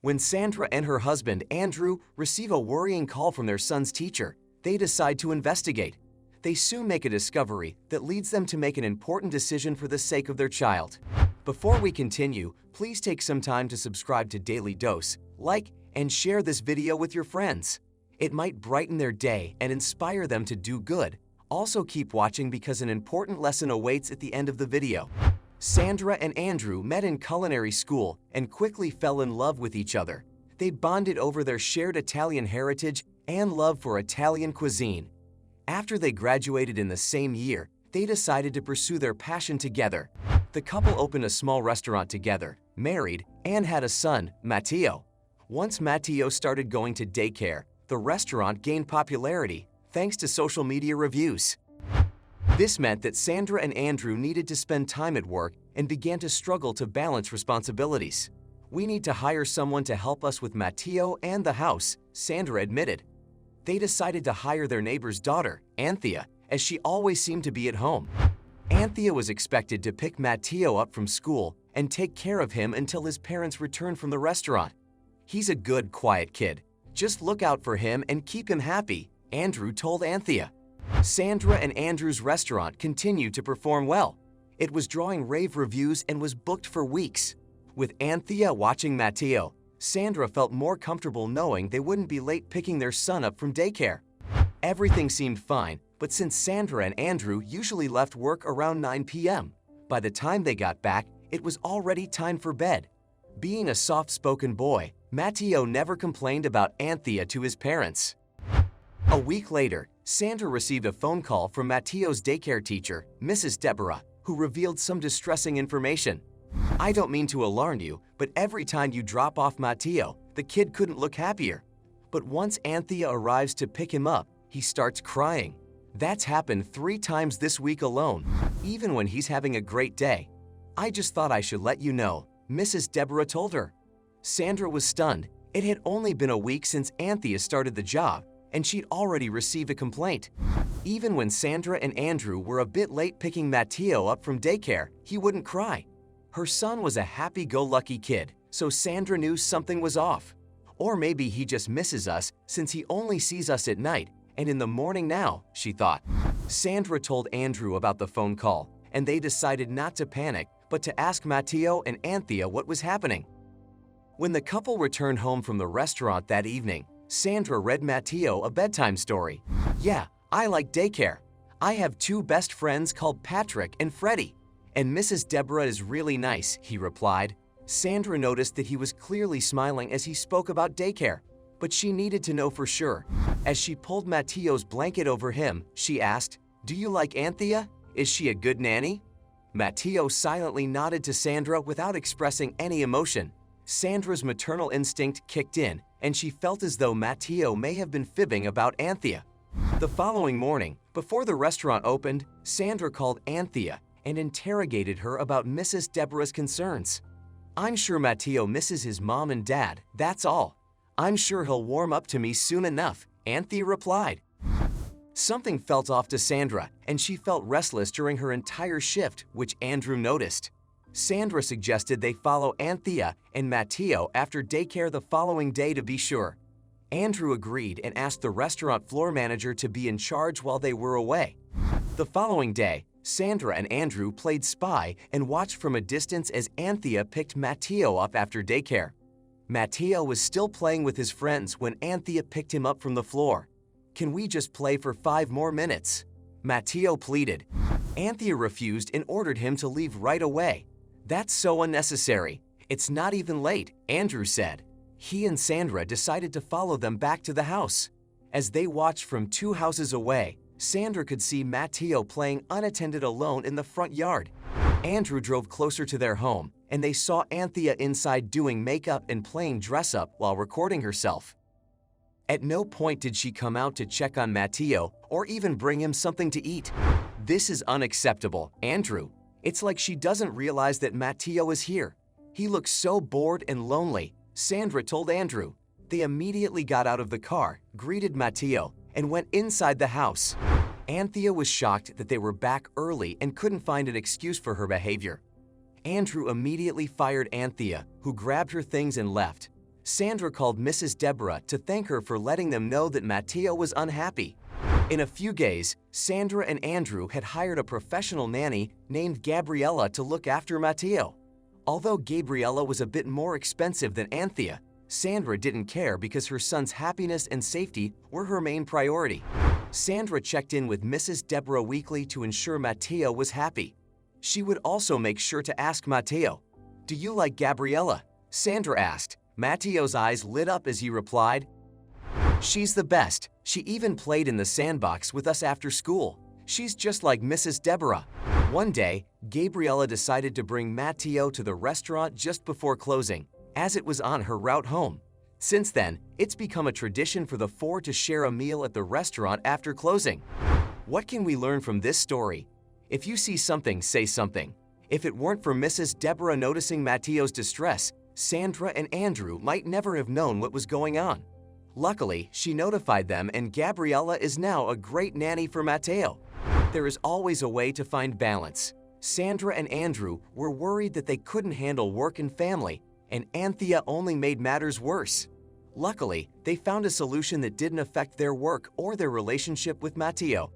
When Sandra and her husband, Andrew, receive a worrying call from their son's teacher, they decide to investigate. They soon make a discovery that leads them to make an important decision for the sake of their child. Before we continue, please take some time to subscribe to Dailydose, like, and share this video with your friends. It might brighten their day and inspire them to do good. Also keep watching because an important lesson awaits at the end of the video. Sandra and Andrew met in culinary school and quickly fell in love with each other. They bonded over their shared Italian heritage and love for Italian cuisine. After they graduated in the same year, they decided to pursue their passion together. The couple opened a small restaurant together, married, and had a son, Matteo. Once Matteo started going to daycare, the restaurant gained popularity thanks to social media reviews. This meant that Sandra and Andrew needed to spend time at work and began to struggle to balance responsibilities. "We need to hire someone to help us with Matteo and the house," Sandra admitted. They decided to hire their neighbor's daughter, Anthea, as she always seemed to be at home. Anthea was expected to pick Matteo up from school and take care of him until his parents returned from the restaurant. "He's a good, quiet kid. Just look out for him and keep him happy," Andrew told Anthea. Sandra and Andrew's restaurant continued to perform well. It was drawing rave reviews and was booked for weeks. With Anthea watching Matteo, Sandra felt more comfortable knowing they wouldn't be late picking their son up from daycare. Everything seemed fine, but since Sandra and Andrew usually left work around 9 p.m., by the time they got back, it was already time for bed. Being a soft-spoken boy, Matteo never complained about Anthea to his parents. A week later, Sandra received a phone call from Matteo's daycare teacher, Mrs. Deborah, who revealed some distressing information. "I don't mean to alarm you, but every time you drop off Matteo, the kid couldn't look happier. But once Anthea arrives to pick him up, he starts crying. That's happened 3 times this week alone, even when he's having a great day. I just thought I should let you know," Mrs. Deborah told her. Sandra was stunned. It had only been a week since Anthea started the job, and she'd already received a complaint. Even when Sandra and Andrew were a bit late picking Matteo up from daycare, he wouldn't cry. Her son was a happy-go-lucky kid, so Sandra knew something was off. Or maybe he just misses us since he only sees us at night and in the morning now, she thought. Sandra told Andrew about the phone call, and they decided not to panic, but to ask Matteo and Anthea what was happening. When the couple returned home from the restaurant that evening, Sandra read Matteo a bedtime story. "Yeah, I like daycare. I have 2 best friends called Patrick and Freddie. And Mrs. Deborah is really nice," he replied. Sandra noticed that he was clearly smiling as he spoke about daycare, but she needed to know for sure. As she pulled Matteo's blanket over him, she asked, "Do you like Anthea? Is she a good nanny?" Matteo silently nodded to Sandra without expressing any emotion. Sandra's maternal instinct kicked in, and she felt as though Matteo may have been fibbing about Anthea. The following morning, before the restaurant opened, Sandra called Anthea and interrogated her about Mrs. Deborah's concerns. "I'm sure Matteo misses his mom and dad, that's all. I'm sure he'll warm up to me soon enough," Anthea replied. Something felt off to Sandra, and she felt restless during her entire shift, which Andrew noticed. Sandra suggested they follow Anthea and Matteo after daycare the following day to be sure. Andrew agreed and asked the restaurant floor manager to be in charge while they were away. The following day, Sandra and Andrew played spy and watched from a distance as Anthea picked Matteo up after daycare. Matteo was still playing with his friends when Anthea picked him up from the floor. "Can we just play for 5 more minutes?" Matteo pleaded. Anthea refused and ordered him to leave right away. "That's so unnecessary. It's not even late," Andrew said. He and Sandra decided to follow them back to the house. As they watched from 2 houses away, Sandra could see Matteo playing unattended alone in the front yard. Andrew drove closer to their home, and they saw Anthea inside doing makeup and playing dress-up while recording herself. At no point did she come out to check on Matteo or even bring him something to eat. "This is unacceptable, Andrew. It's like she doesn't realize that Matteo is here. He looks so bored and lonely," Sandra told Andrew. They immediately got out of the car, greeted Matteo, and went inside the house. Anthea was shocked that they were back early and couldn't find an excuse for her behavior. Andrew immediately fired Anthea, who grabbed her things and left. Sandra called Mrs. Deborah to thank her for letting them know that Matteo was unhappy. In a few days, Sandra and Andrew had hired a professional nanny named Gabriella to look after Matteo. Although Gabriella was a bit more expensive than Anthea, Sandra didn't care because her son's happiness and safety were her main priority. Sandra checked in with Mrs. Deborah weekly to ensure Matteo was happy. She would also make sure to ask Matteo, "Do you like Gabriella?" Sandra asked. Matteo's eyes lit up as he replied, "She's the best. She even played in the sandbox with us after school. She's just like Mrs. Deborah." One day, Gabriella decided to bring Matteo to the restaurant just before closing, as it was on her route home. Since then, it's become a tradition for the four to share a meal at the restaurant after closing. What can we learn from this story? If you see something, say something. If it weren't for Mrs. Deborah noticing Matteo's distress, Sandra and Andrew might never have known what was going on. Luckily, she notified them, and Gabriella is now a great nanny for Matteo. There is always a way to find balance. Sandra and Andrew were worried that they couldn't handle work and family, and Anthea only made matters worse. Luckily, they found a solution that didn't affect their work or their relationship with Matteo.